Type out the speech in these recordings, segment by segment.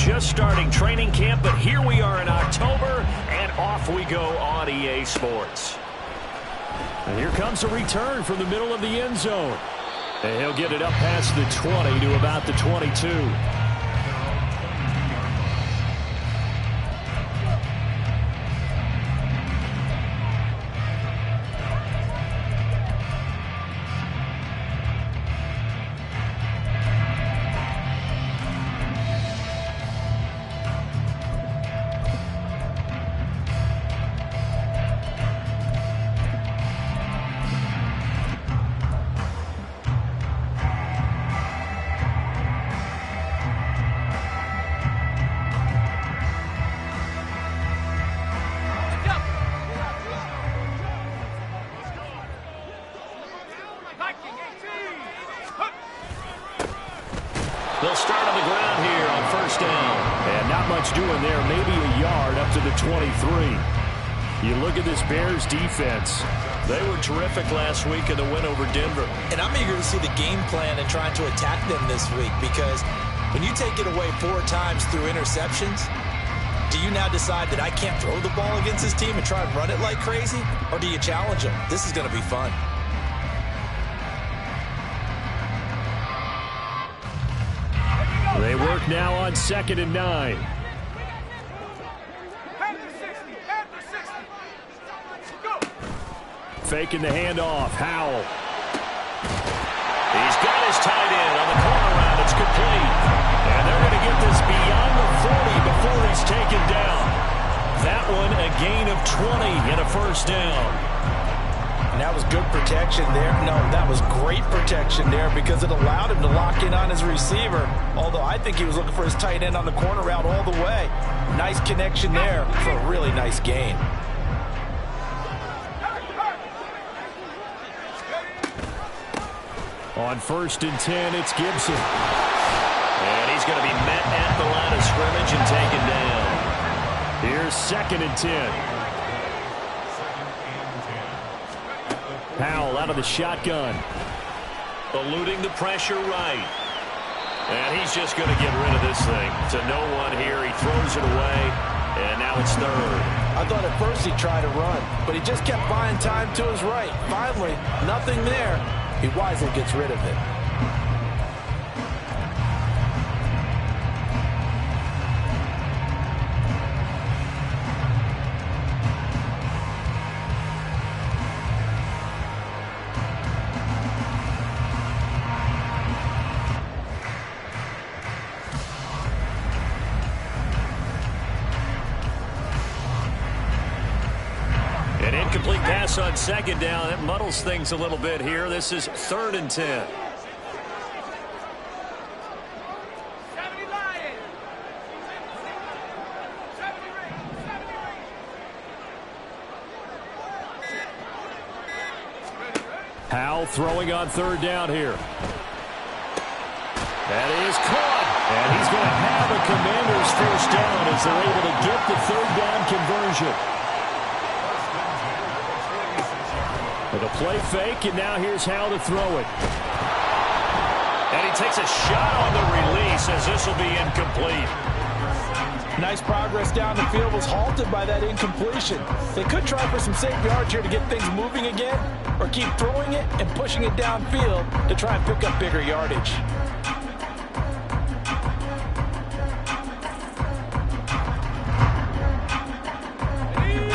just starting training camp, but here we are in October, and off we go on EA Sports. And here comes a return from the middle of the end zone. And he'll get it up past the 20 to about the 22. They'll start on the ground here on first down. And not much doing there, maybe a yard up to the 23. You look at this Bears defense. They were terrific last week in the win over Denver. And I'm eager to see the game plan and trying to attack them this week, because when you take it away 4 times through interceptions, do you now decide that I can't throw the ball against this team and try and run it like crazy? Or do you challenge them? This is going to be fun. They work now on 2nd and 9. Faking the handoff. Howell. He's got his tight end on the corner route. It's complete. And they're going to get this beyond the 40 before he's taken down. That one a gain of 20 and a first down. And that was good protection there. No, that was great protection there because it allowed him to lock in on his receiver. Although I think he was looking for his tight end on the corner route all the way. Nice connection there for a really nice gain. On 1st and 10, it's Gibson. And he's going to be met at the line of scrimmage and taken down. Here's 2nd and 10. Powell out of the shotgun. Eluding the pressure right. And he's just going to get rid of this thing. To no one here. He throws it away. And now it's 3rd. I thought at first he tried to run, but he just kept buying time to his right. Finally, nothing there. He wisely gets rid of it. An incomplete pass on 2nd down. That muddles things a little bit here. This is 3rd and 10. Howell throwing on 3rd down here. That is caught. And he's going to have a Commandos first down as they're able to get the 3rd down conversion. With a play fake, and now here's Howell to throw it. And he takes a shot on the release as this will be incomplete. Nice progress down the field, was halted by that incompletion. They could try for some safe yards here to get things moving again, or keep throwing it and pushing it downfield to try and pick up bigger yardage.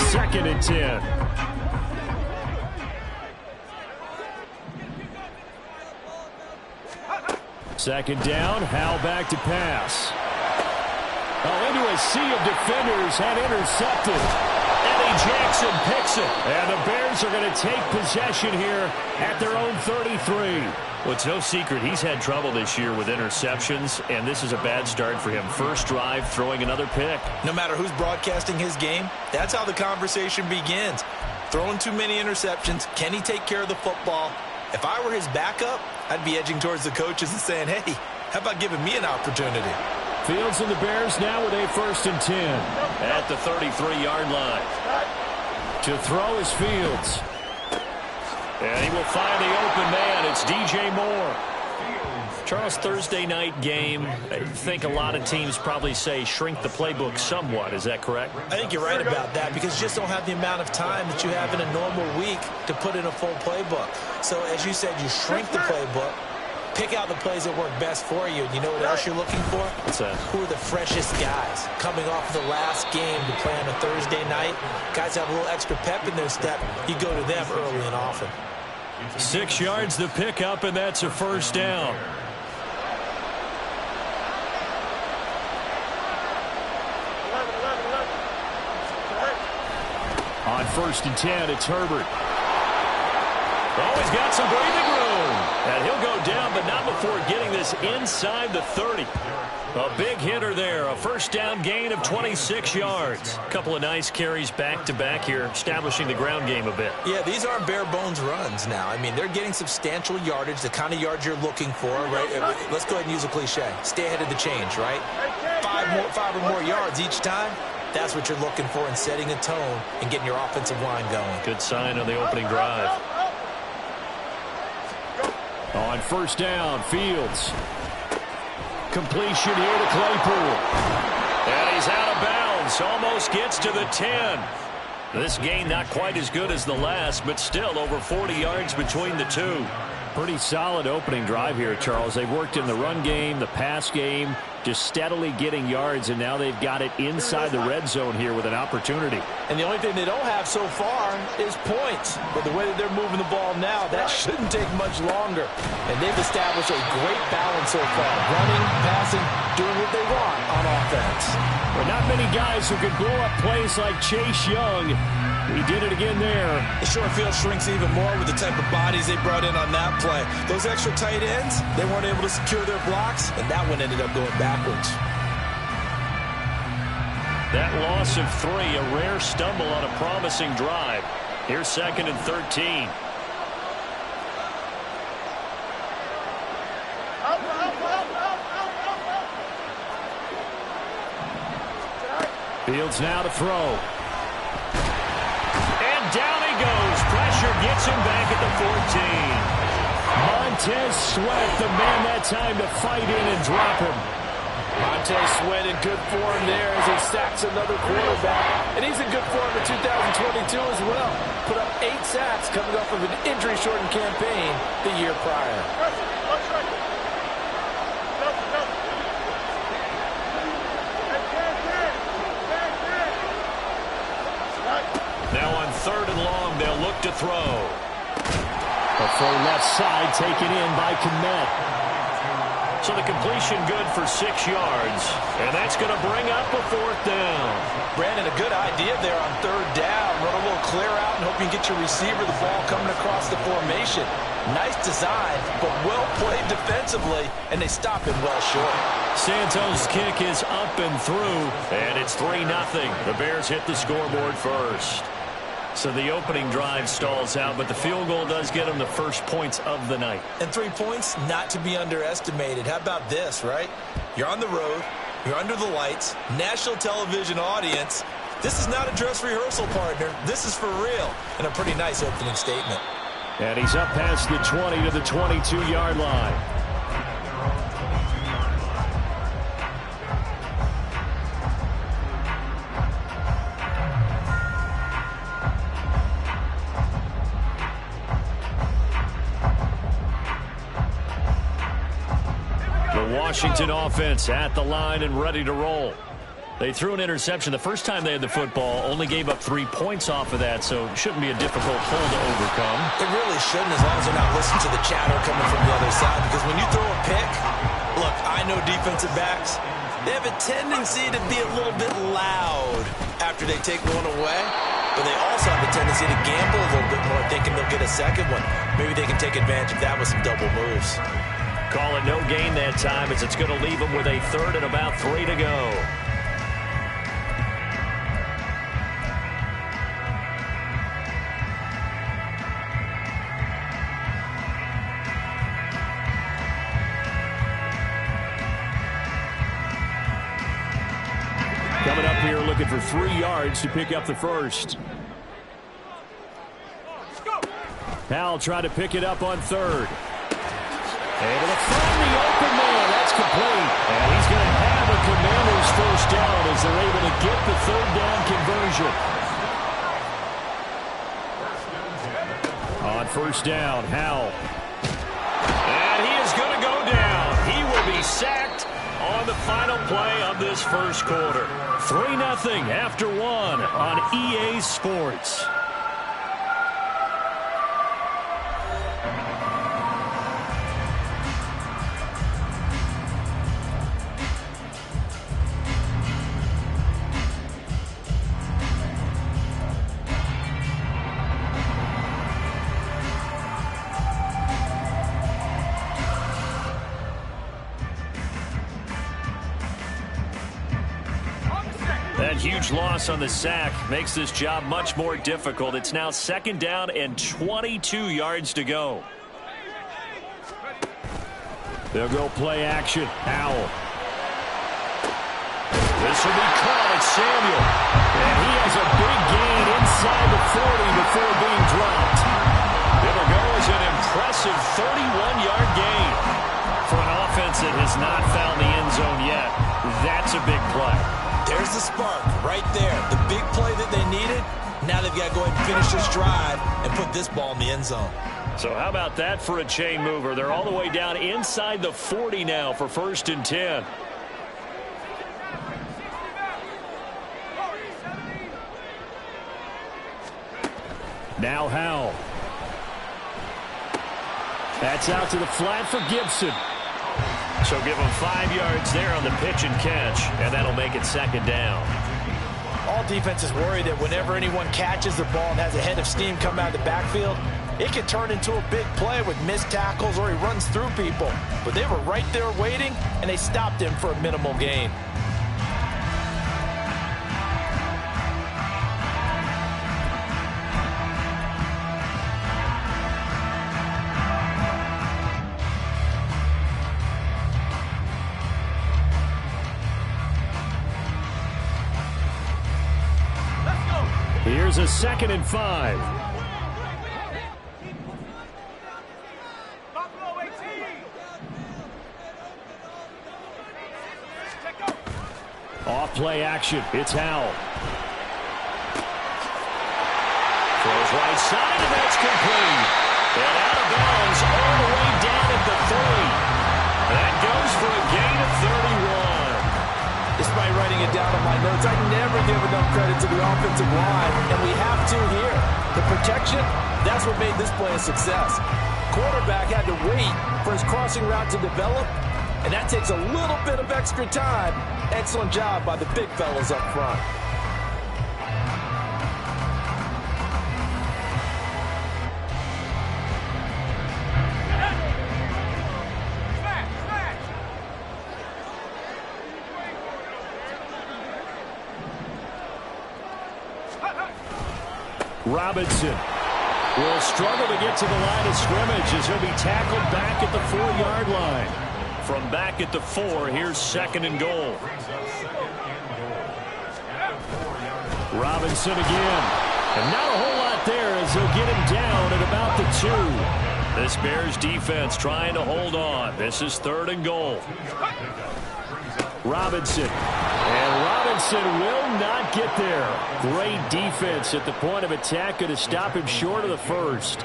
Second and 10. Second down, Howell back to pass. Oh, into a sea of defenders, had intercepted. Eddie Jackson picks it. And the Bears are going to take possession here at their own 33. Well, it's no secret he's had trouble this year with interceptions, and this is a bad start for him. First drive, throwing another pick. No matter who's broadcasting his game, that's how the conversation begins. Throwing too many interceptions, can he take care of the football? If I were his backup, I'd be edging towards the coaches and saying, hey, how about giving me an opportunity? Fields and the Bears now with a 1st and 10 at the 33-yard line. To throw is Fields. And he will find the open man. It's DJ Moore. Charles, Thursday night game, I think a lot of teams probably say shrink the playbook somewhat. Is that correct? I think you're right about that because you just don't have the amount of time that you have in a normal week to put in a full playbook. So as you said, you shrink the playbook, pick out the plays that work best for you. And you know what else you're looking for? What's that? Who are the freshest guys coming off of the last game to play on a Thursday night? Guys have a little extra pep in their step. You go to them early and often. 6 yards the pickup, and that's a first down. On 1st and 10, it's Herbert. Oh, he's got some breathing room. And he'll go down, but not before getting this inside the 30. A big hitter there. A first down gain of 26 yards. A couple of nice carries back-to-back here, establishing the ground game a bit. Yeah, these aren't bare-bones runs now. I mean, they're getting substantial yardage, the kind of yards you're looking for, right? Let's go ahead and use a cliche. Stay ahead of the change, right? Five or more yards each time. That's what you're looking for in setting a tone and getting your offensive line going. Good sign on the opening drive. On 1st down, Fields. Completion here to Claypool. And he's out of bounds. Almost gets to the 10. This gain not quite as good as the last, but still over 40 yards between the two. Pretty solid opening drive here, Charles. They've worked in the run game, the pass game, just steadily getting yards, and now they've got it inside the red zone here with an opportunity. And the only thing they don't have so far is points. But the way that they're moving the ball now, that shouldn't take much longer. And they've established a great balance so far. Running, passing, doing what they want on offense. But not many guys who can blow up plays like Chase Young. He did it again there. The short field shrinks even more with the type of bodies they brought in on that play. Those extra tight ends, they weren't able to secure their blocks, and that one ended up going backwards. That loss of 3, a rare stumble on a promising drive. Here's 2nd and 13. Fields now to throw. Down he goes. Pressure gets him back at the 14. Montez Sweat, the man that time to fight in and drop him. Montez Sweat in good form there as he sacks another quarterback. And he's in good form in 2022 as well. Put up 8 sacks coming off of an injury-shortened campaign the year prior. Now on 3rd and long, they'll look to throw. A full left side taken in by Komet. So the completion good for 6 yards. And that's going to bring up a 4th down. Brandon, a good idea there on 3rd down. Run a little clear out and hope you can get your receiver the ball coming across the formation. Nice design, but well played defensively, and they stop him well short. Santos' kick is up and through, and it's 3-0. The Bears hit the scoreboard first. So the opening drive stalls out, but the field goal does get them the first points of the night. And 3 points, not to be underestimated. How about this, right? You're on the road. You're under the lights. National television audience. This is not a dress rehearsal, partner. This is for real. And a pretty nice opening statement. And he's up past the 20 to the 22-yard line. Washington offense at the line and ready to roll. They threw an interception the first time they had the football, only gave up 3 points off of that, so it shouldn't be a difficult hole to overcome. It really shouldn't, as long as they're not listening to the chatter coming from the other side, because when you throw a pick, look, I know defensive backs, they have a tendency to be a little bit loud after they take one away, but they also have a tendency to gamble a little bit more, thinking they'll get a second one. Maybe they can take advantage of that with some double moves. Call it no gain that time, as it's going to leave them with a 3rd and about 3 to go. Coming up here looking for 3 yards to pick up the first. Powell tried to pick it up on 3rd. Able to find the open man. That's complete. And he's going to have a Commandos first down as they're able to get the third down conversion. On first down, Howell. And he is going to go down. He will be sacked on the final play of this first quarter. 3-0 after 1 on EA Sports. That huge loss on the sack makes this job much more difficult. It's now 2nd down and 22 yards to go. They'll go play action. Howell. This will be caught at Samuel. And he has a big gain inside the 40 before being dropped. It'll go as an impressive 31-yard gain. For an offense that has not found the end zone yet, that's a big play. There's the spark right there. The big play that they needed. Now they've got to go ahead and finish this drive and put this ball in the end zone. So how about that for a chain mover? They're all the way down inside the 40 now for 1st and 10. Now Howell. That's out to the flat for Gibson. So give him 5 yards there on the pitch and catch, and that'll make it 2nd down. All defenses worry that whenever anyone catches the ball and has a head of steam come out of the backfield, it can turn into a big play with missed tackles or he runs through people. But they were right there waiting, and they stopped him for a minimal gain. Here's a 2nd and 5. Off play action. It's Howell. Throws right side, and that's complete. And out of bounds all the way down at the 3. That goes for a gain of 31. Despite writing it down on my notes, I never give enough credit to the offensive line, and we have to here. The protection, that's what made this play a success. Quarterback had to wait for his crossing route to develop, and that takes a little bit of extra time. Excellent job by the big fellas up front. Robinson will struggle to get to the line of scrimmage as he'll be tackled back at the 4-yard line. From back at the 4, here's 2nd and goal. Robinson again. And not a whole lot there as they'll get him down at about the 2. This Bears defense trying to hold on. This is 3rd and goal. Robinson. And Robinson will not get there. Great defense at the point of attack, going to stop him short of the 1st.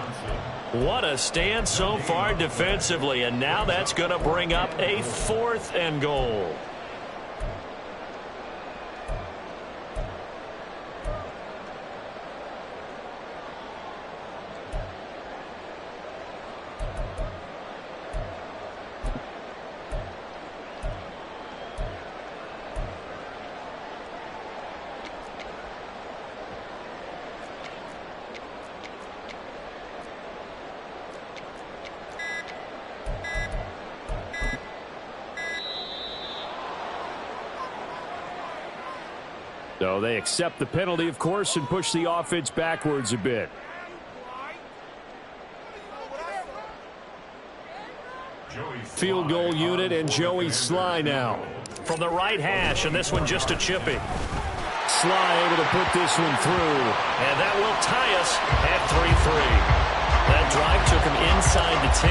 What a stand so far defensively, and now that's going to bring up a 4th and goal. So they accept the penalty, of course, and push the offense backwards a bit. Field goal unit and Joey Sly now. From the right hash, and this one just a chippy. Sly able to put this one through, and that will tie us at 3-3. That drive took him inside the 10.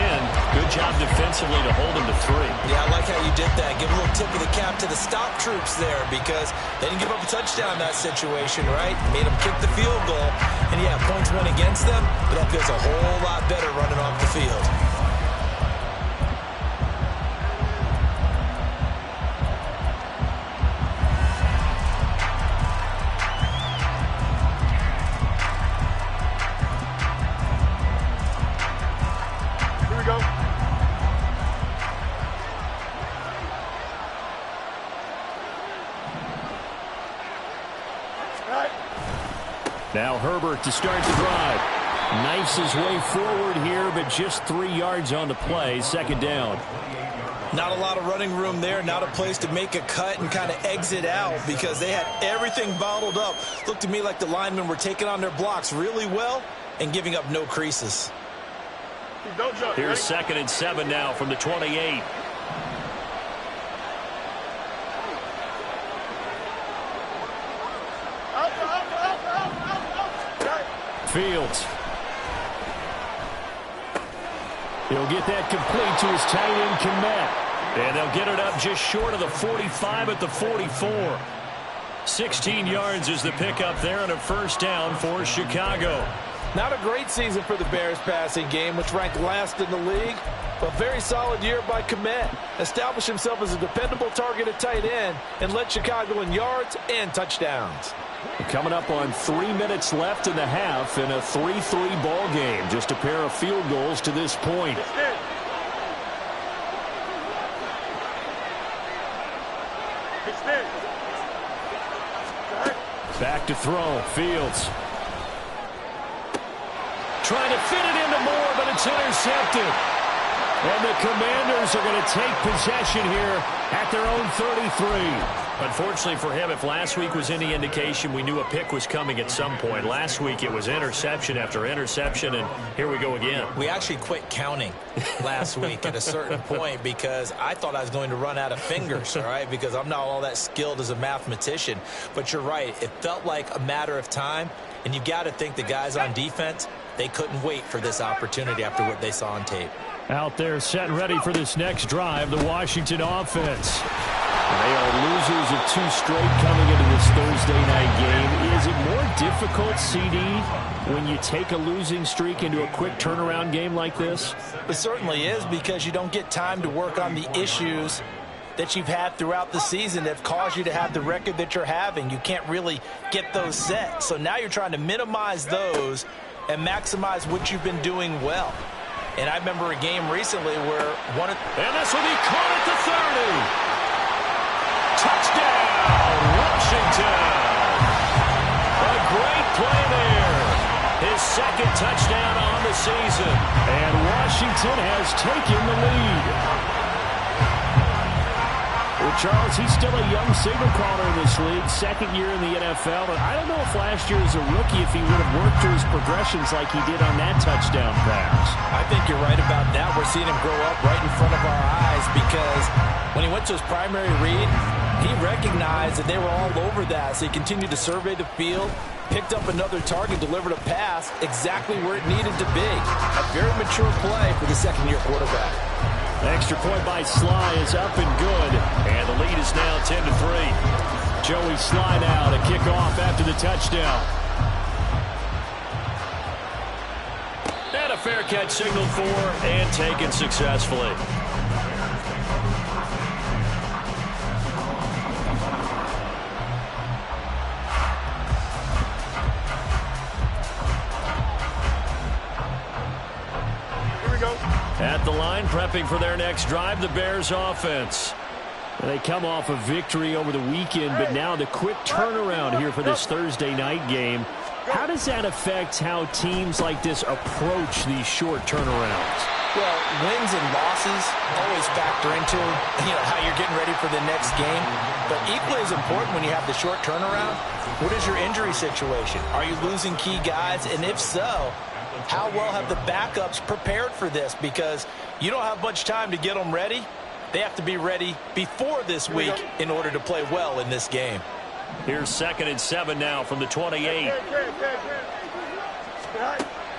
Good job defensively to hold him to 3. Yeah, I like how you did that. Give a little tip of the cap to the stop troops there because they didn't give up a touchdown in that situation, right? Made them kick the field goal. And, yeah, points went against them, but that feels a whole lot better running off the field. Now Herbert to start the drive. Knifes his way forward here, but just 3 yards on the play. Second down. Not a lot of running room there. Not a place to make a cut and kind of exit out because they had everything bottled up. Looked to me like the linemen were taking on their blocks really well and giving up no creases. Here's 2nd and 7 now from the 28. Fields. He'll get that complete to his tight end, Komet. And they'll get it up just short of the 45 at the 44. 16 yards is the pickup there and a first down for Chicago. Not a great season for the Bears passing game, which ranked last in the league. But very solid year by Komet. Established himself as a dependable target at tight end and led Chicago in yards and touchdowns. Coming up on 3 minutes left in the half in a 3-3 ball game. Just a pair of field goals to this point. Back to throw. Fields. Trying to fit it into Moore, but it's intercepted. And the Commanders are going to take possession here at their own 33. Unfortunately for him, if last week was any indication, we knew a pick was coming at some point. Last week it was interception after interception, and here we go again. We actually quit counting last week at a certain point because I thought I was going to run out of fingers, all right, because I'm not all that skilled as a mathematician. But you're right. It felt like a matter of time, and you got to think the guys on defense, they couldn't wait for this opportunity after what they saw on tape. Out there set and ready for this next drive, the Washington offense. They are losers of 2 straight coming into this Thursday night game. Is it more difficult, CD, when you take a losing streak into a quick turnaround game like this? It certainly is because you don't get time to work on the issues that you've had throughout the season that have caused you to have the record that you're having. You can't really get those set. So now you're trying to minimize those and maximize what you've been doing well. And I remember a game recently where and this will be caught at the 30. Touchdown, Washington. A great play there. His 2nd touchdown on the season. And Washington has taken the lead. Well, Charles, he's still a young signal caller in this league, 2nd year in the NFL. And I don't know if last year as a rookie, if he would have worked through his progressions like he did on that touchdown pass. I think you're right about that. We're seeing him grow up right in front of our eyes because when he went to his primary read, he recognized that they were all over that. So he continued to survey the field, picked up another target, delivered a pass exactly where it needed to be. A very mature play for the 2nd-year quarterback. Extra point by Sly is up and good. And the lead is now 10-3. Joey Sly now to kick off after the touchdown. And a fair catch signaled for and taken successfully. At the line, prepping for their next drive, the Bears offense. They come off a victory over the weekend, but now the quick turnaround here for this Thursday night game. How does that affect how teams like this approach these short turnarounds? Well, wins and losses always factor into, how you're getting ready for the next game. But equally as important when you have the short turnaround, what is your injury situation? Are you losing key guys? And if so, how well have the backups prepared for this? Because you don't have much time to get them ready. They have to be ready before this week in order to play well in this game. Here's 2nd and 7 now from the 28.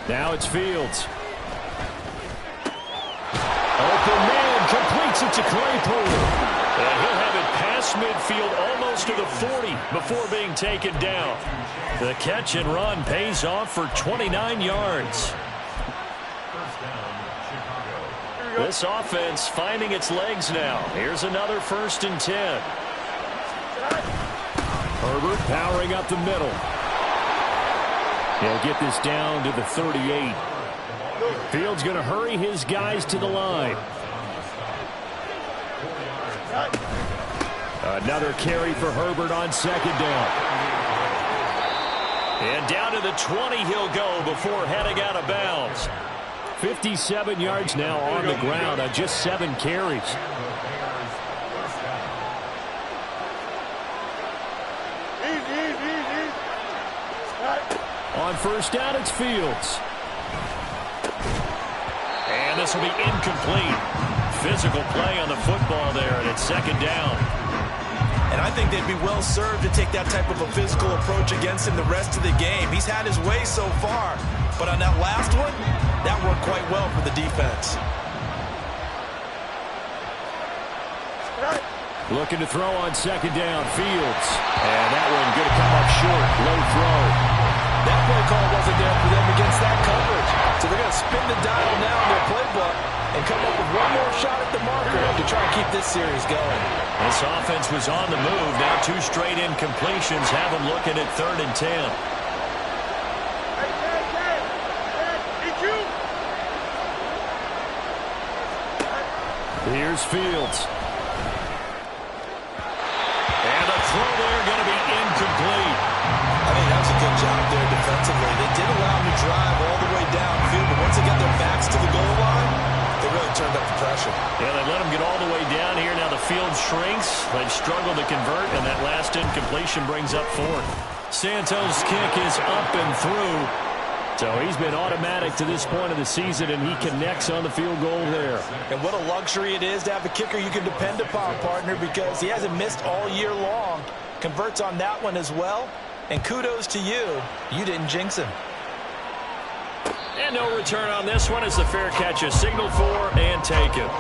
Now it's Fields. Open man completes it to Claypool. And he'll have it past midfield almost to the 40 before being taken down. The catch and run pays off for 29 yards. This offense finding its legs now. Here's another 1st and 10. Herbert powering up the middle. He'll get this down to the 38. Fields going to hurry his guys to the line. Another carry for Herbert on 2nd down. And down to the 20 he'll go before heading out of bounds. 57 yards now on the ground on just 7 carries. On 1st down, it's Fields. And this will be incomplete. Physical play on the football there, and it's 2nd down. And I think they'd be well served to take that type of a physical approach against him the rest of the game. He's had his way so far, but on that last one, that worked quite well for the defense. Looking to throw on 2nd down, Fields. And that one going to come up short. Low throw. That play call wasn't there for them against that coverage. So they're going to spin the dial now in their playbook and come up with one more shot at the marker to try and keep this series going. This offense was on the move. Now 2 straight incompletions have them looking at 3rd and 10. Here's Fields. And a throw there going to be incomplete. I think that was a good job there defensively. They did allow him to drive all the way downfield, but once they got their backs to the goal line, they really turned up the pressure. Yeah, they let him get all the way down here. Now the field shrinks. They've struggled to convert, and that last incompletion brings up 4th. Santos' kick is up and through. So he's been automatic to this point of the season, and he connects on the field goal there. And what a luxury it is to have a kicker you can depend upon, partner, because he hasn't missed all year long. Converts on that one as well. And kudos to you. You didn't jinx him. And no return on this one as the fair catch is signaled for and taken.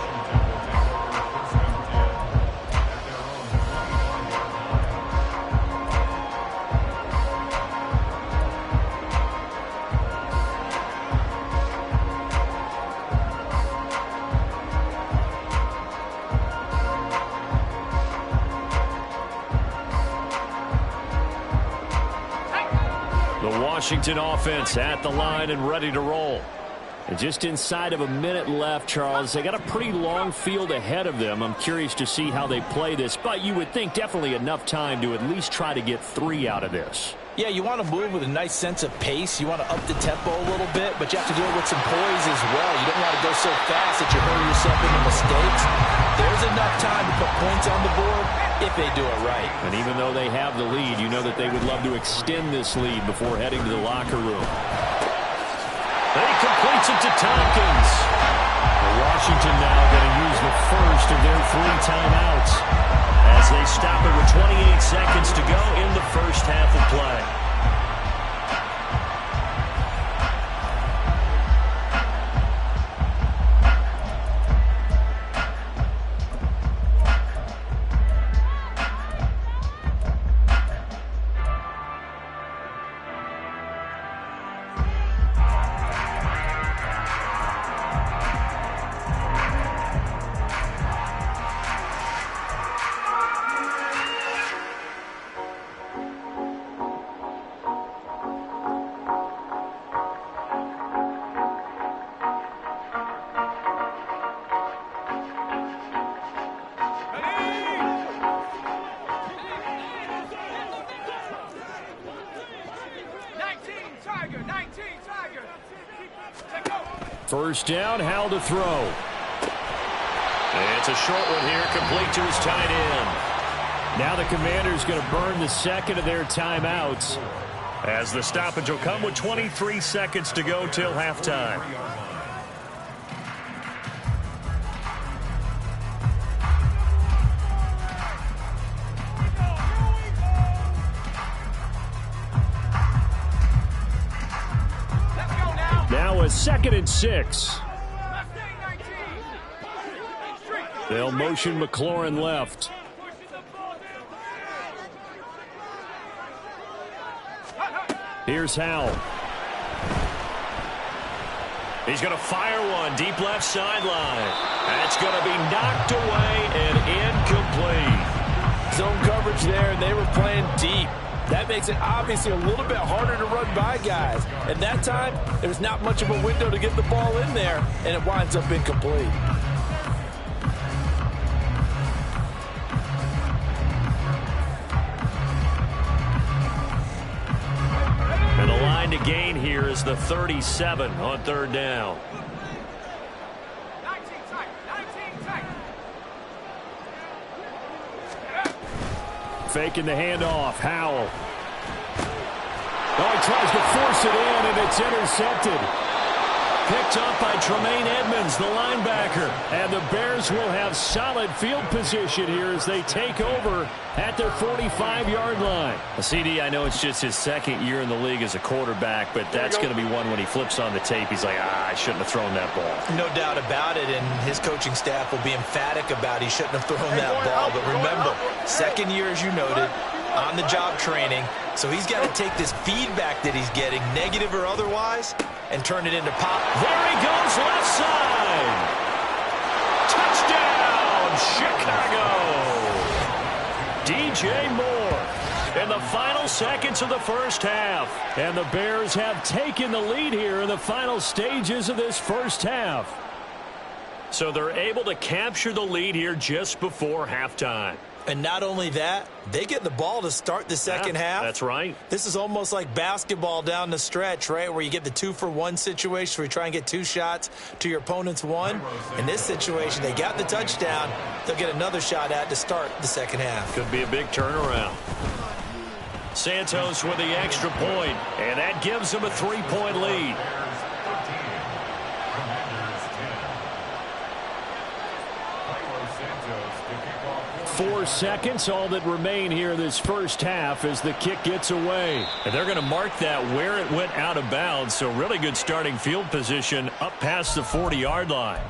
Washington offense at the line and ready to roll. And just inside of a minute left, Charles. They got a pretty long field ahead of them. I'm curious to see how they play this, but you would think definitely enough time to at least try to get 3 out of this. Yeah, you want to move with a nice sense of pace. You want to up the tempo a little bit, but you have to do it with some poise as well. You don't want to go so fast that you hurry yourself into mistakes. There's enough time to put points on the board if they do it right. And even though they have the lead, you know that they would love to extend this lead before heading to the locker room. He completes it to Tompkins. Washington now going to use the first of their 3 timeouts as they stop it with 28 seconds to go in the first half of play. First down, Howell to throw. And it's a short one here, complete to his tight end. Now the Commanders going to burn the second of their timeouts as the stoppage will come with 23 seconds to go till halftime. Now a 2nd and 6. They'll motion McLaurin left. Here's Howell. He's going to fire one deep left sideline. That's going to be knocked away and incomplete. Zone coverage there, and they were playing deep. That makes it obviously a little bit harder to run by guys. And that time, there was not much of a window to get the ball in there, and it winds up incomplete. And the line to gain here is the 37 on third down. Faking the handoff. Howell. Oh, he tries to force it in, and it's intercepted. Picked up by Tremaine Edmonds, the linebacker. And the Bears will have solid field position here as they take over at their 45-yard line. CD, I know it's just his second year in the league as a quarterback, but that's going to be one when he flips on the tape. He's like, I shouldn't have thrown that ball. No doubt about it, and his coaching staff will be emphatic about he shouldn't have thrown that ball. But remember, second year, as you noted, on-the-job training. So he's got to take this feedback that he's getting, negative or otherwise, and turn it into pop. There he goes, left side. Touchdown, Chicago. DJ Moore in the final seconds of the first half. And the Bears have taken the lead here in the final stages of this first half. So they're able to capture the lead here just before halftime. And not only that, they get the ball to start the second half. That's right. This is almost like basketball down the stretch, right, where you get the 2-for-1 situation where you try and get 2 shots to your opponent's 1. In this situation, they got the touchdown. They'll get another shot at to start the second half. Could be a big turnaround. Santos with the extra point, and that gives them a 3-point lead. 4 seconds, all that remain here this first half as the kick gets away. And they're going to mark that where it went out of bounds, so really good starting field position up past the 40-yard line.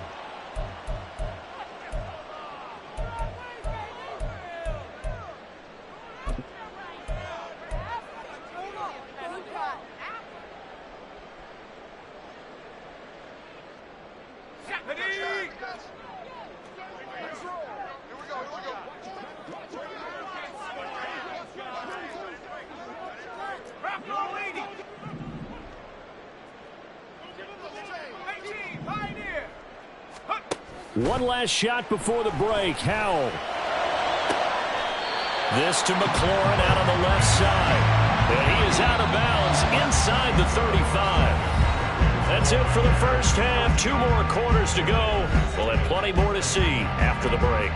One last shot before the break. Howell. This to McLaurin out on the left side. And he is out of bounds inside the 35. That's it for the first half. 2 more quarters to go. We'll have plenty more to see after the break.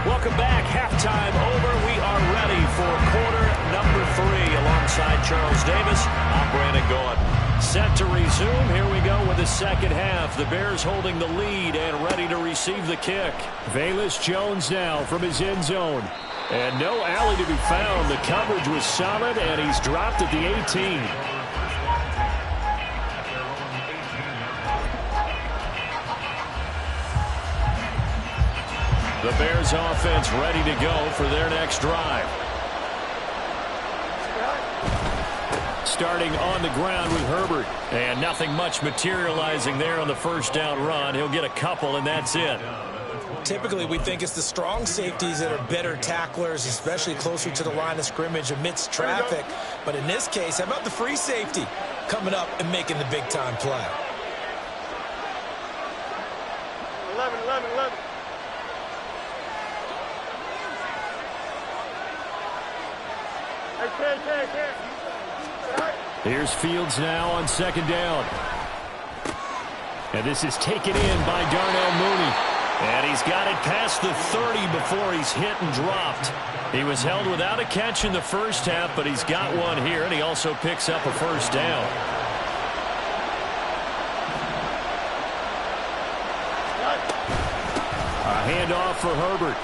Welcome back. Halftime over. We are ready for quarter number 3. Alongside Charles Davis, I'm Brandon Gaudin. Set to resume. Here we go with the second half. The Bears holding the lead and ready to receive the kick. Velus Jones now from his end zone. And no alley to be found. The coverage was solid, and he's dropped at the 18. The Bears offense ready to go for their next drive. Starting on the ground with Herbert. And nothing much materializing there on the first down run. He'll get a couple, and that's it. Typically, we think it's the strong safeties that are better tacklers, especially closer to the line of scrimmage amidst traffic. But in this case, how about the free safety coming up and making the big-time play? 11. Here's Fields now on second down. And this is taken in by Darnell Mooney. And he's got it past the 30 before he's hit and dropped. He was held without a catch in the first half, but he's got one here, and he also picks up a first down. A handoff for Herbert.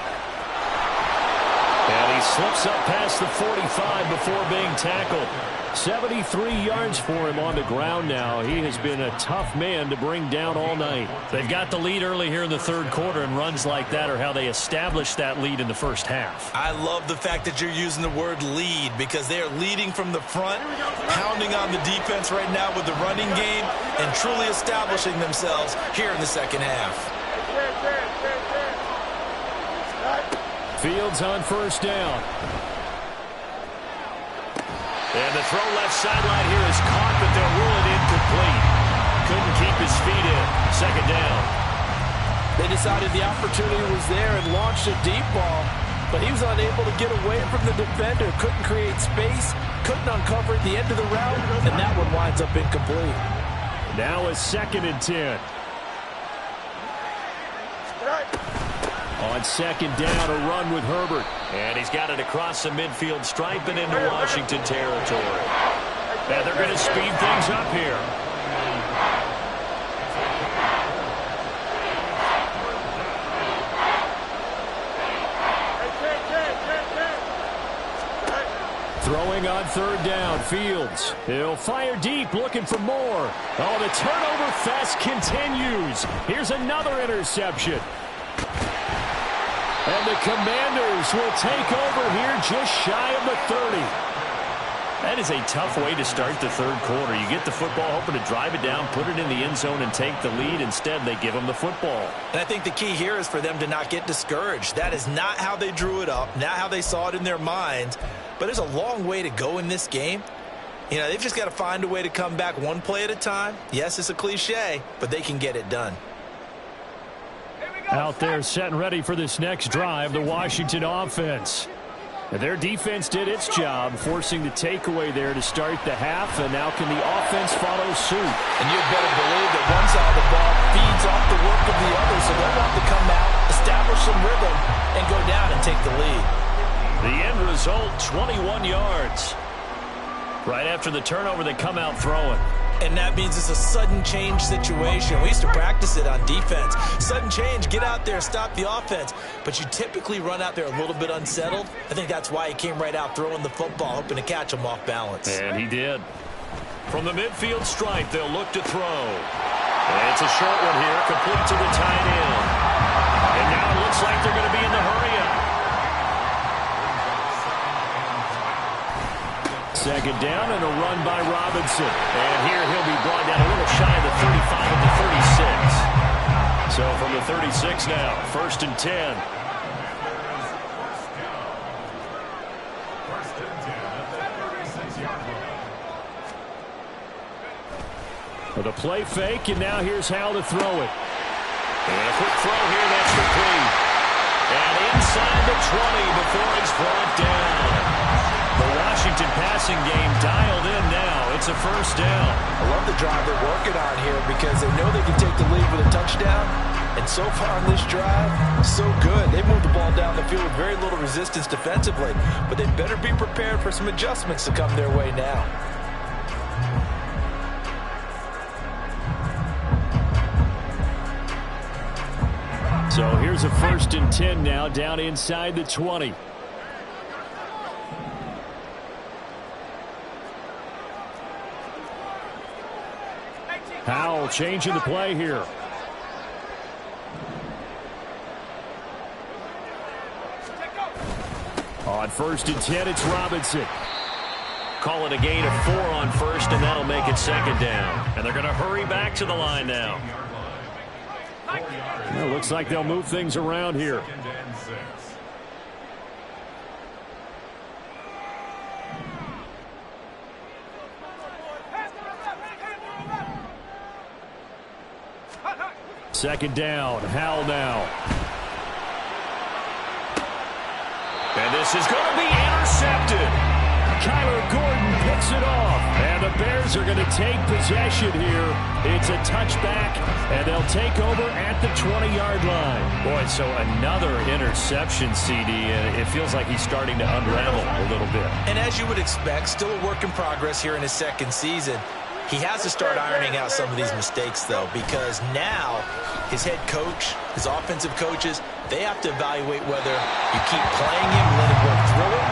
And he slips up past the 45 before being tackled. 73 yards for him on the ground now. He has been a tough man to bring down all night. They've got the lead early here in the third quarter, and runs like that are how they established that lead in the first half. I love the fact that you're using the word lead because they are leading from the front, pounding on the defense right now with the running game, and truly establishing themselves here in the second half. Fields on first down. And the throw left sideline here is caught, but they'll rule it incomplete. Couldn't keep his feet in. Second down. They decided the opportunity was there and launched a deep ball, but he was unable to get away from the defender. Couldn't create space, couldn't uncover at the end of the route, and that one winds up incomplete. Now a 2nd and 10. On second down, a run with Herbert. And he's got it across the midfield stripe and into Washington territory. And they're going to speed things up here. Throwing on third down, Fields. He'll fire deep, looking for more. Oh, the turnover fest continues. Here's another interception. And the Commandos will take over here just shy of the 30. That is a tough way to start the third quarter. You get the football, hoping to drive it down, put it in the end zone, and take the lead. Instead, they give them the football. And I think the key here is for them to not get discouraged. That is not how they drew it up, not how they saw it in their minds. But there's a long way to go in this game. You know, they've just got to find a way to come back one play at a time. Yes, it's a cliche, but they can get it done. Out there set and ready for this next drive, the Washington offense. And their defense did its job, forcing the takeaway there to start the half, and now can the offense follow suit? And you better believe that one side of the ball feeds off the work of the other, so they'll want to come out, establish some rhythm, and go down and take the lead. The end result, 21 yards. Right after the turnover, they come out throwing. And that means it's a sudden change situation. We used to practice it on defense. Sudden change, get out there, stop the offense. But you typically run out there a little bit unsettled. I think that's why he came right out throwing the football, hoping to catch him off balance. And he did. From the midfield stripe, they'll look to throw. And it's a short one here, complete to the tight end. And now it looks like they're going to be in the hurry-up. Second down and a run by Robinson. And here he'll be brought down a little shy of the 35 of the 36. So from the 36 now, 1st and 10. With a play fake, and now here's how to throw it. And a quick throw here, that's complete. And inside the 20 before he's brought down. The Washington passing game dialed in now. It's a first down. I love the drive they're working on here because they know they can take the lead with a touchdown. And so far on this drive, so good. They moved the ball down the field with very little resistance defensively. But they better be prepared for some adjustments to come their way now. So here's a 1st and 10 now, down inside the 20. Howell changing the play here. On 1st and 10, it's Robinson. Call it a gain of 4 on first, and that'll make it second down. And they're going to hurry back to the line now. Well, looks like they'll move things around here. Second down, Howell now. And this is going to be intercepted. Kyler Gordon picks it off. And the Bears are going to take possession here. It's a touchback, and they'll take over at the 20-yard line. Boy, so another interception, CD, and it feels like he's starting to unravel a little bit. And as you would expect, still a work in progress here in his second season. He has to start ironing out some of these mistakes, though, because now his head coach his offensive coaches, they have to evaluate whether you keep playing him, let him work through it,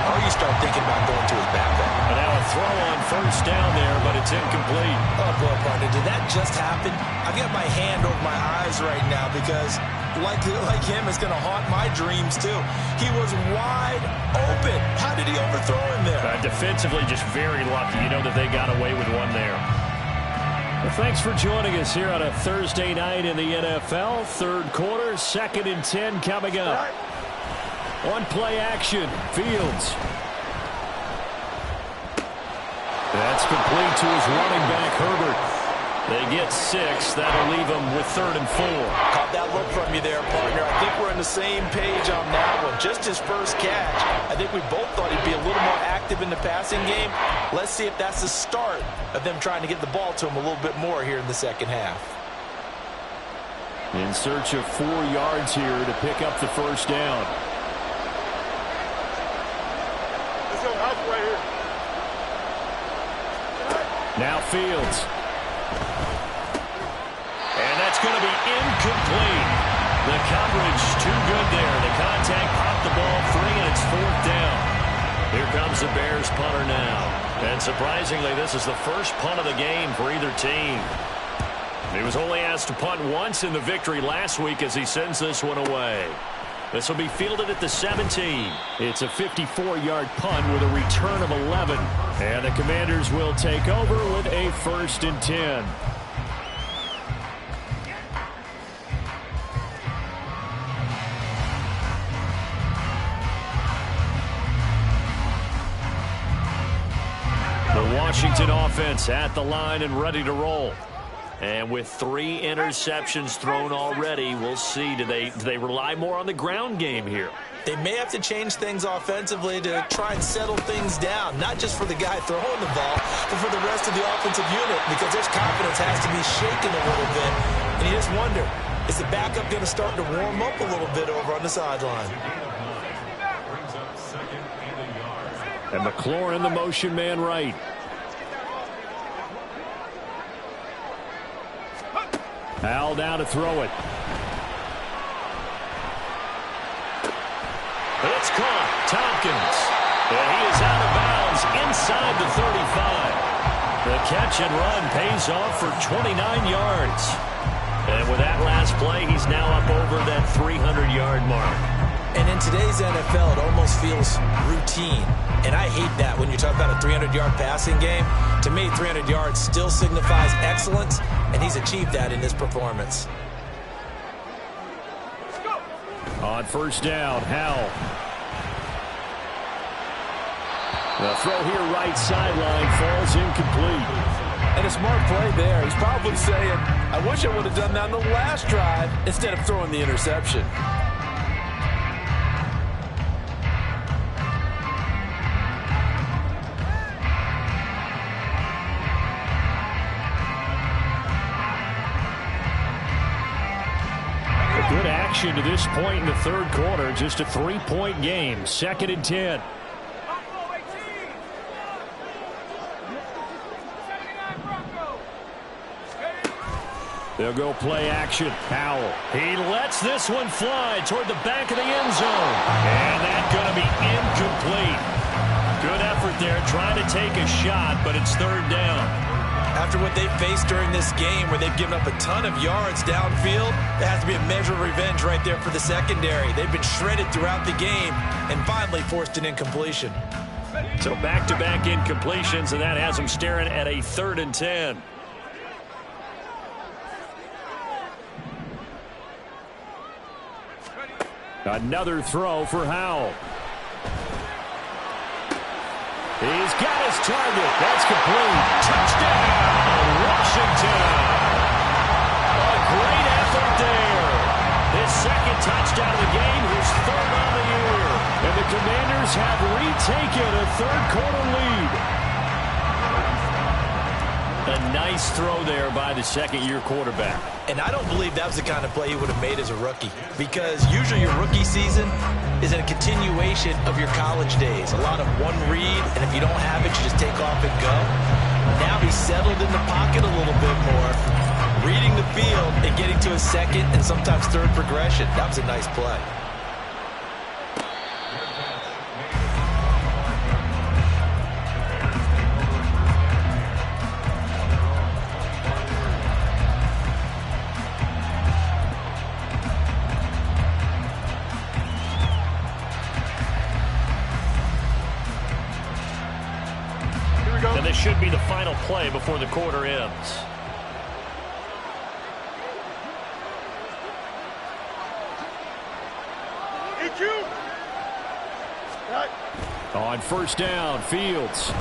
or you start thinking about going to his backup. And now a throw on first down there, but it's incomplete. Oh, boy, partner, did that just happen? I've got my hand over my eyes right now because, like him, it's going to haunt my dreams, too. He was wide open. How did he overthrow him there? Defensively, just very lucky. You know that they got away with one there. Well, thanks for joining us here on a Thursday night in the NFL. Third quarter, 2nd and 10 coming up. On play action, Fields. That's complete to his running back, Herbert. They get 6. That'll leave them with 3rd and 4. Caught that look from you there, partner. I think we're on the same page on that one. Just his first catch. I think we both thought he'd be a little more active in the passing game. Let's see if that's the start of them trying to get the ball to him a little bit more here in the second half. In search of 4 yards here to pick up the first down. Let's go, house right here. Now Fields. And that's going to be incomplete. The coverage too good there. The contact popped the ball free, and it's 4th down. Here comes the Bears punter now. And surprisingly, this is the first punt of the game for either team. He was only asked to punt once in the victory last week as he sends this one away. This will be fielded at the 17. It's a 54-yard punt with a return of 11. And the Commanders will take over with a 1st and 10. The Washington offense at the line and ready to roll. And with 3 interceptions thrown already, we'll see. Do they rely more on the ground game here? They may have to change things offensively to try and settle things down, not just for the guy throwing the ball, but for the rest of the offensive unit, because their confidence has to be shaken a little bit. And you just wonder, is the backup going to start to warm up a little bit over on the sideline? And McLaurin, the motion man right. Al down to throw it. It's caught. Tompkins. And he is out of bounds inside the 35. The catch and run pays off for 29 yards. And with that last play, he's now up over that 300-yard mark. And in today's NFL, it almost feels routine. And I hate that when you talk about a 300-yard passing game. To me, 300 yards still signifies excellence, and he's achieved that in this performance. On first down, Howell. The throw here right sideline falls incomplete. And a smart play there. He's probably saying, I wish I would have done that on the last drive instead of throwing the interception. Good action to this point in the third quarter. Just a 3-point game. 2nd and 10. They'll go play action. Howell. He lets this one fly toward the back of the end zone. And that's going to be incomplete. Good effort there trying to take a shot, but it's 3rd down. After what they faced during this game where they've given up a ton of yards downfield, there has to be a measure of revenge right there for the secondary. They've been shredded throughout the game and finally forced an incompletion. So back-to-back incompletions, and that has them staring at a 3rd and 10. Another throw for Howell. He's got his target. That's complete. Touchdown, Washington. A great effort there. His 2nd touchdown of the game, his 3rd on the year. And the Commanders have retaken a third-quarter lead. A nice throw there by the second-year quarterback. And I don't believe that was the kind of play he would have made as a rookie, because usually your rookie season is a continuation of your college days. A lot of one read, and if you don't have it, you just take off and go. Now he's settled in the pocket a little bit more. reading the field and getting to a second and sometimes third progression. That was a nice play. And this should be the final play before the quarter ends. On first down, Fields.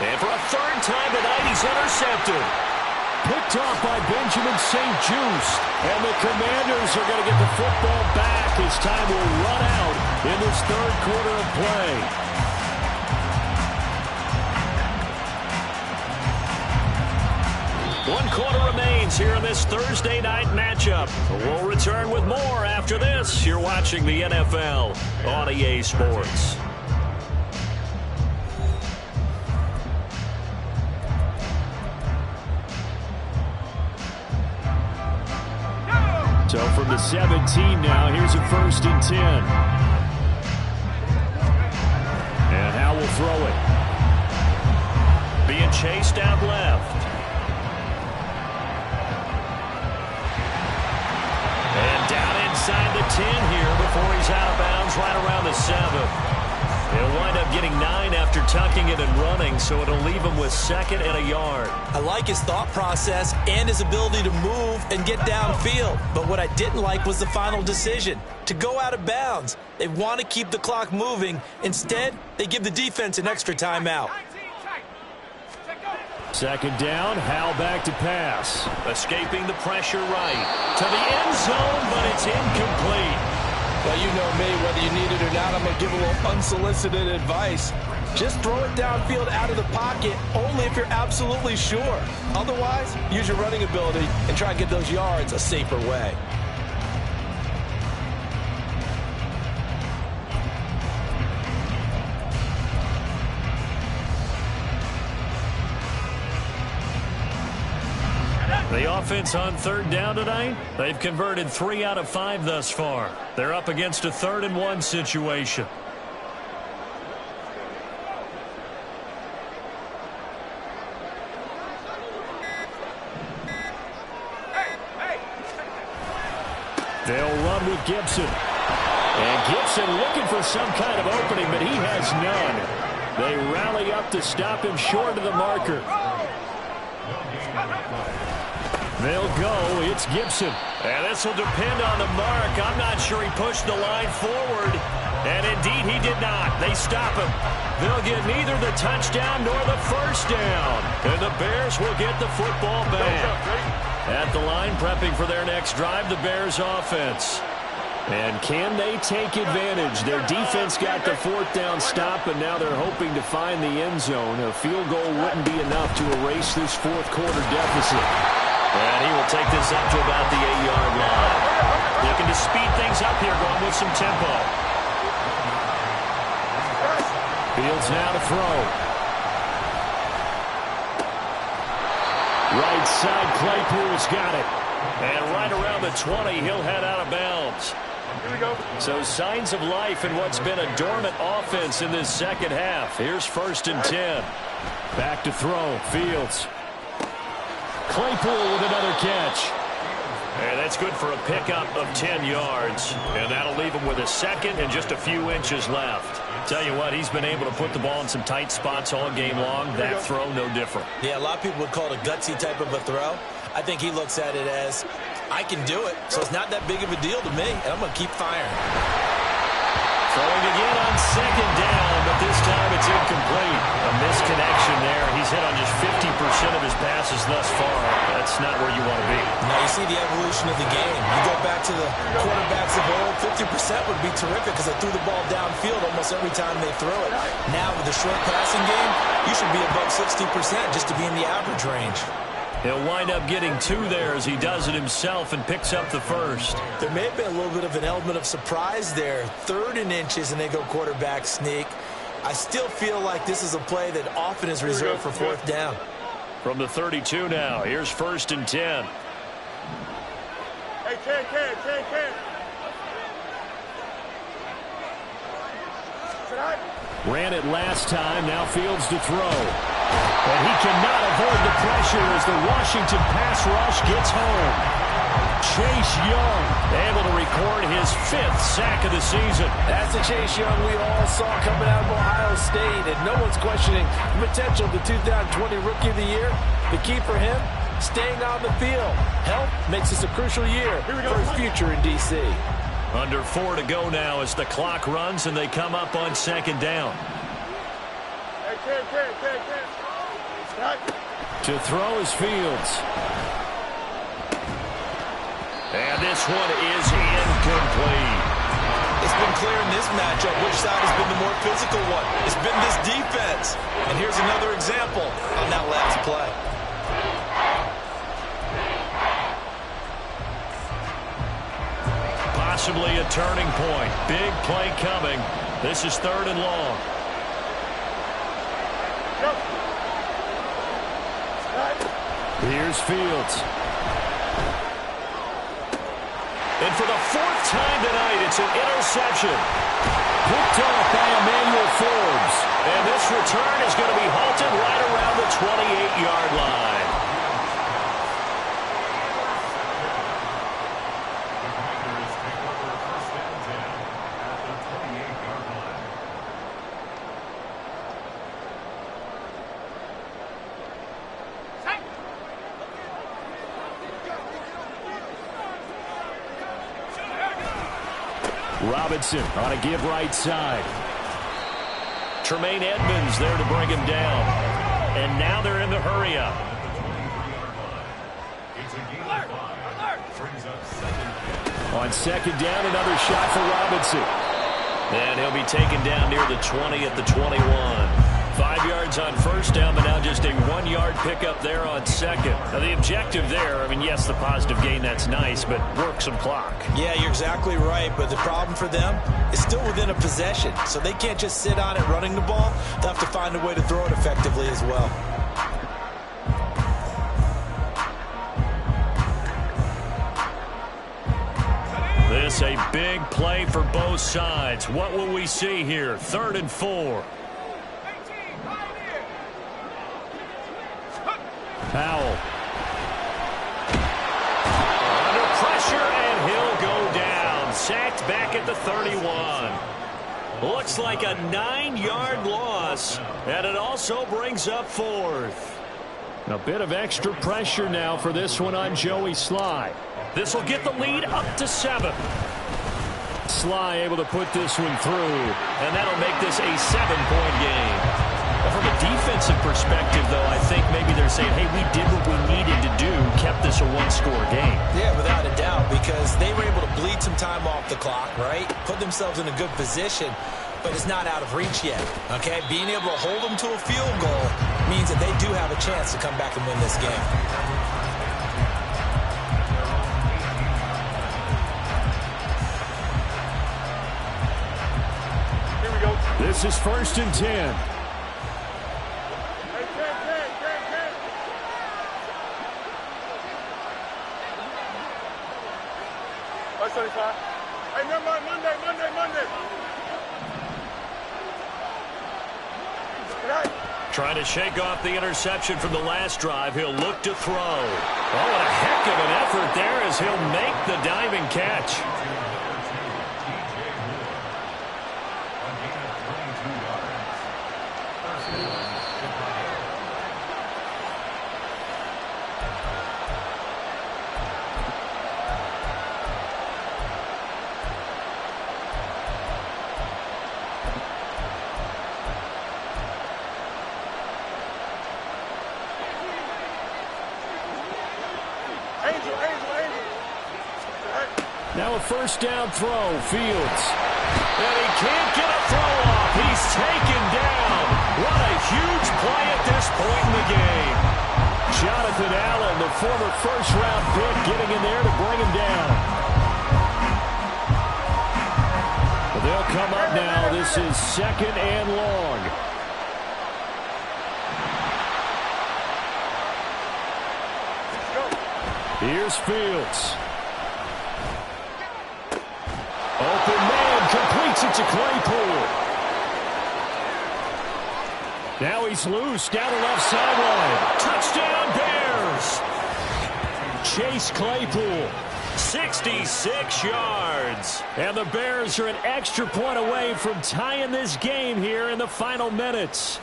And for a third time tonight, he's intercepted. Picked off by Benjamin St-Juste. And the Commanders are going to get the football back as time will run out in this third quarter of play. One quarter remains here in this Thursday night matchup. We'll return with more after this. You're watching the NFL on EA Sports. So from the 17 now, here's a first and 10. And Howe will throw it. Being chased out left. And down inside the 10 here before he's out of bounds right around the 7. He'll wind up getting 9 after tucking it and running, so it'll leave him with second and a yard. I like his thought process and his ability to move and get downfield. But what I didn't like was the final decision, to go out of bounds. They want to keep the clock moving. Instead, they give the defense an extra timeout. Second down, Howe back to pass. Escaping the pressure right to the end zone, but it's incomplete. Well, you know me, whether you need it or not, I'm going to give a little unsolicited advice. Just throw it downfield out of the pocket, only if you're absolutely sure. Otherwise, use your running ability and try and get those yards a safer way. The offense on third down tonight, they've converted 3 out of 5 thus far. They're up against a 3rd and 1 situation. They'll run with Gibson. And Gibson looking for some kind of opening, but he has none. They rally up to stop him short of the marker. They'll go. It's Gibson. And this will depend on the mark. I'm not sure he pushed the line forward. And indeed, he did not. They stop him. They'll get neither the touchdown nor the first down. And the Bears will get the football back. At the line, prepping for their next drive, the Bears offense. And can they take advantage? Their defense got the 4th down stop, and now they're hoping to find the end zone. A field goal wouldn't be enough to erase this 4th quarter deficit. And he will take this up to about the 8-yard line. Looking to speed things up here, going with some tempo. Fields now to throw. Right side, Claypool's got it. And right around the 20, he'll head out of bounds. Here we go. So signs of life in what's been a dormant offense in this second half. Here's first and 10. Back to throw, Fields. Claypool with another catch. And that's good for a pickup of 10 yards. And that'll leave him with a second and just a few inches left. Tell you what, he's been able to put the ball in some tight spots all game long. That throw, no different. Yeah, a lot of people would call it a gutsy type of a throw. I think he looks at it as, I can do it, so it's not that big of a deal to me, and I'm going to keep firing. Throwing again on second down, but this time it's incomplete. A misconnection there. He's hit on just 50% of his passes thus far. That's not where you want to be. Now you see the evolution of the game. You go back to the quarterbacks of old, 50% would be terrific because they threw the ball downfield almost every time they threw it. Now with the short passing game, you should be above 60% just to be in the average range. He'll wind up getting 2 there as he does it himself and picks up the first. There may have been a little bit of an element of surprise there. 3rd and inches, and they go quarterback sneak. I still feel like this is a play that often is reserved for 4th down. From the 32 now, here's 1st and 10. Hey, Ken. Ran it last time, now fields to throw. And he cannot avoid the pressure as the Washington pass rush gets home. Chase Young able to record his 5th sack of the season. That's the Chase Young we all saw coming out of Ohio State, and no one's questioning the potential of the 2020 Rookie of the Year. The key for him, staying on the field. Health makes this a crucial year for his future in D.C. Under 4 to go now as the clock runs and they come up on 2nd down. Hey, Ken. To throw is Fields. And this one is incomplete. It's been clear in this matchup which side has been the more physical one. It's been this defense. And here's another example on that last play. Possibly a turning point. Big play coming. This is 3rd and long. Here's Fields. And for the 4th time tonight, it's an interception. Picked off by Emmanuel Forbes. And this return is going to be halted right around the 28-yard line. Robinson on a give right side. Tremaine Edmonds there to bring him down. And now they're in the hurry up. On 2nd down, another shot for Robinson. And he'll be taken down near the 20 at the 21. 5 yards on 1st down, but now just a 1-yard pickup there on 2nd. Now the objective there, I mean, yes, the positive gain, that's nice, but work some clock. Yeah, you're exactly right, but the problem for them is still within a possession, so they can't just sit on it running the ball. They'll have to find a way to throw it effectively as well. This a big play for both sides. What will we see here? 3rd and 4. Powell. Under pressure, and he'll go down. Sacked back at the 31. Looks like a 9-yard loss, and it also brings up 4th. A bit of extra pressure now for this one on Joey Sly. This will get the lead up to 7. Sly able to put this one through. And that'll make this a 7-point game. From a defensive perspective, though, I think maybe they're saying, hey, we did what we needed to do, kept this a 1-score game. Yeah, without a doubt, because they were able to bleed some time off the clock, right? Put themselves in a good position, but it's not out of reach yet, okay? Being able to hold them to a field goal means that they do have a chance to come back and win this game. Here we go. This is 1st and 10. Hey, never mind, Monday. Trying to shake off the interception from the last drive. He'll look to throw. Oh, what a heck of an effort there as he'll make the diving catch. Now a 1st down throw. Fields. And he can't get a throw off. He's taken down. What a huge play at this point in the game. Jonathan Allen, the former 1st-round pick, getting in there to bring him down. But they'll come up now. This is 2nd and long. Here's Fields. Open man, completes it to Claypool. Now he's loose down the left sideline. Touchdown Bears. Chase Claypool. 66 yards. And the Bears are an extra point away from tying this game here in the final minutes.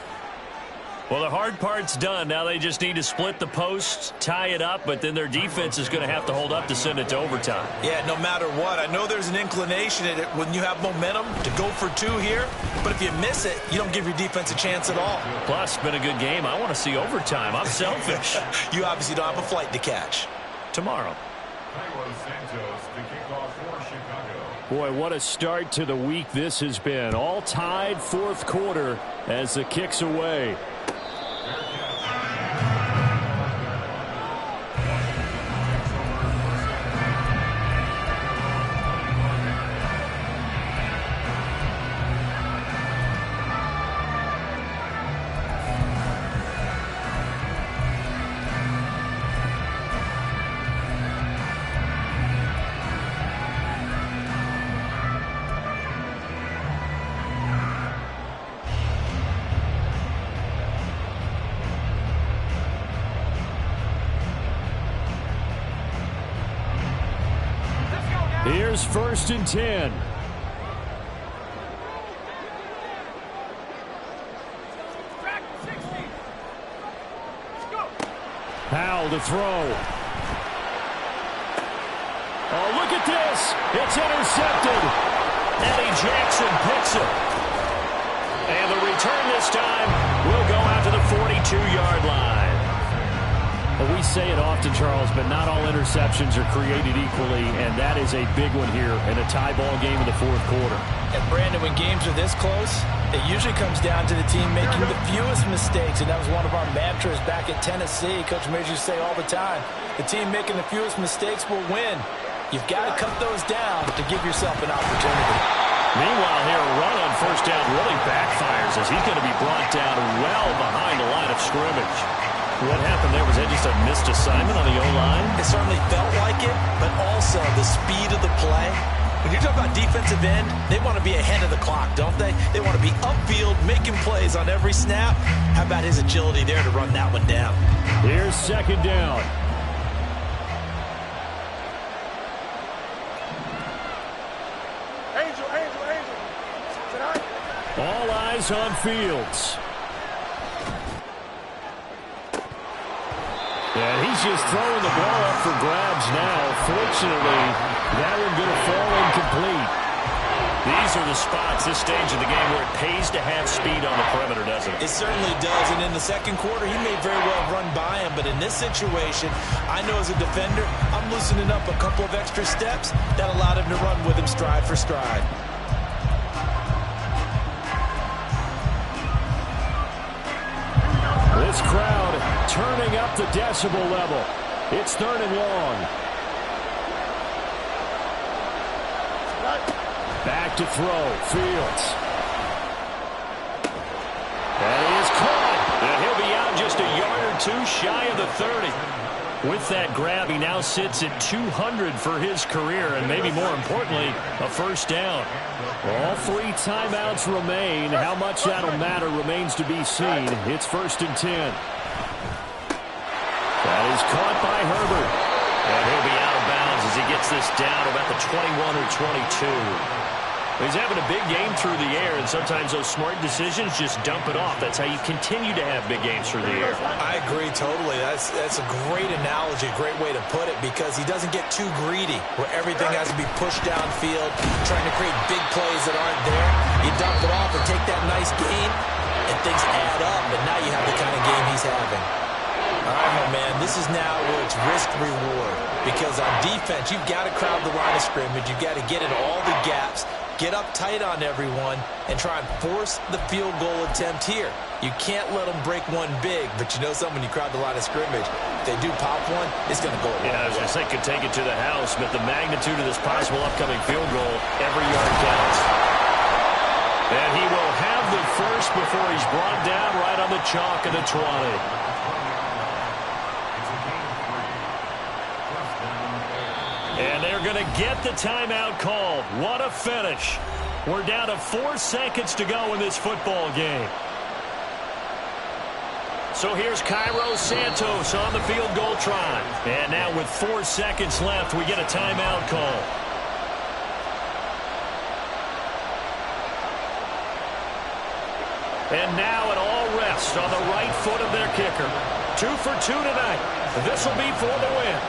Well, the hard part's done. Now they just need to split the posts, tie it up, but then their defense is going to have to hold up to send it to overtime. Yeah, no matter what. I know there's an inclination in it when you have momentum to go for two here, but if you miss it, you don't give your defense a chance at all. Plus, it's been a good game. I want to see overtime. I'm selfish. You obviously don't have a flight to catch. Tomorrow. Boy, what a start to the week this has been. All tied fourth quarter as the kick's away. Here's 1st and 10. Powell to throw. Oh, look at this. It's intercepted. Eddie Jackson picks it. And the return this time will go out to the 42-yard line. Well, we say it often, Charles, but not all interceptions are created equally, and that is a big one here in a tie ball game in the fourth quarter. And, Brandon, when games are this close, it usually comes down to the team making the fewest mistakes, and that was one of our mantras back at Tennessee. Coach Major used to say all the time, the team making the fewest mistakes will win. You've got to cut those down to give yourself an opportunity. Meanwhile, here, a run on first down really backfires as he's going to be brought down well behind the line of scrimmage. What happened there? Was that just a missed assignment on the O-line? It certainly felt like it, but also the speed of the play. When you're talking about defensive end, they want to be ahead of the clock, don't they? They want to be upfield, making plays on every snap. How about his agility there to run that one down? Here's 2nd down. Angel. All eyes on Fields. And he's just throwing the ball up for grabs now. Fortunately, that one going to fall incomplete. These are the spots, this stage of the game, where it pays to have speed on the perimeter, doesn't it? It certainly does, and in the second quarter, he may very well run by him, but in this situation, I know as a defender, I'm loosening up a couple of extra steps that allowed him to run with him stride for stride. This crowd turning up the decibel level. It's 3rd and long. Back to throw. Fields. And he is caught. And he'll be out just a yard or two shy of the 30. With that grab, he now sits at 200 for his career, and maybe more importantly, a first down. All 3 timeouts remain. How much that'll matter remains to be seen. It's 1st and 10. That is caught by Herbert. And he'll be out of bounds as he gets this down about the 21 or 22. He's having a big game through the air, and sometimes those smart decisions just dump it off. That's how you continue to have big games through the air. I agree totally. That's a great analogy, a great way to put it, because he doesn't get too greedy where everything has to be pushed downfield, trying to create big plays that aren't there. You dump it off and take that nice gain, and things add up, and now you have the kind of game he's having. All right, my man, this is now where it's risk-reward, because on defense, you've got to crowd the line of scrimmage. You've got to get in all the gaps, get up tight on everyone, and try and force the field goal attempt here. You can't let them break one big, but you know something, when you crowd the line of scrimmage, if they do pop one, it's going to go away. Yeah, I was going to say could take it to the house, but the magnitude of this possible upcoming field goal, every yard counts. And he will have the first before he's brought down right on the chalk of the 20. going to get the timeout called. What a finish. We're down to 4 seconds to go in this football game. So here's Cairo Santos on the field goal try. And now with 4 seconds left, we get a timeout call. And now it all rests on the right foot of their kicker. 2 for 2 tonight. This will be for the win.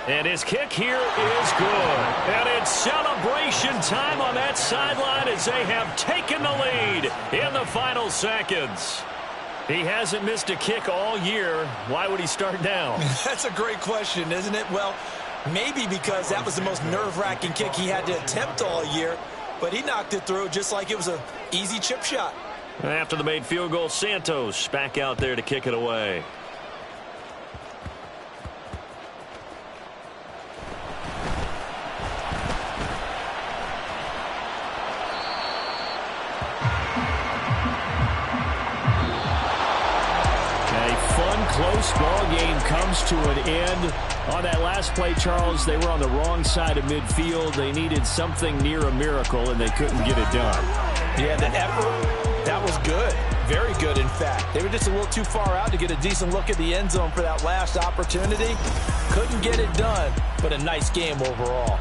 And his kick here is good. And it's celebration time on that sideline as they have taken the lead in the final seconds. He hasn't missed a kick all year. Why would he start now? That's a great question, isn't it? Well, maybe because that was the most nerve-wracking kick he had to attempt all year. But he knocked it through just like it was an easy chip shot. After the made field goal, Santos back out there to kick it away. Close ball game comes to an end. On that last play, Charles, they were on the wrong side of midfield. They needed something near a miracle, and they couldn't get it done. Yeah, the effort, that was good. Very good, in fact. They were just a little too far out to get a decent look at the end zone for that last opportunity. Couldn't get it done, but a nice game overall.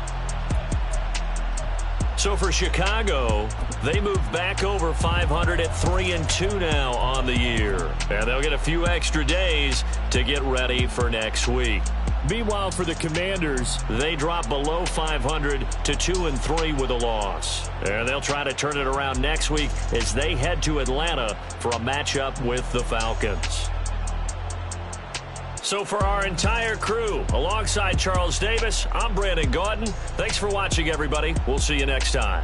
So for Chicago, they move back over 500 at 3-2 now on the year. And they'll get a few extra days to get ready for next week. Meanwhile, for the Commanders, they drop below 500 to 2-3 with a loss. And they'll try to turn it around next week as they head to Atlanta for a matchup with the Falcons. So for our entire crew, alongside Charles Davis, I'm Brandon Gaudin. Thanks for watching, everybody. We'll see you next time.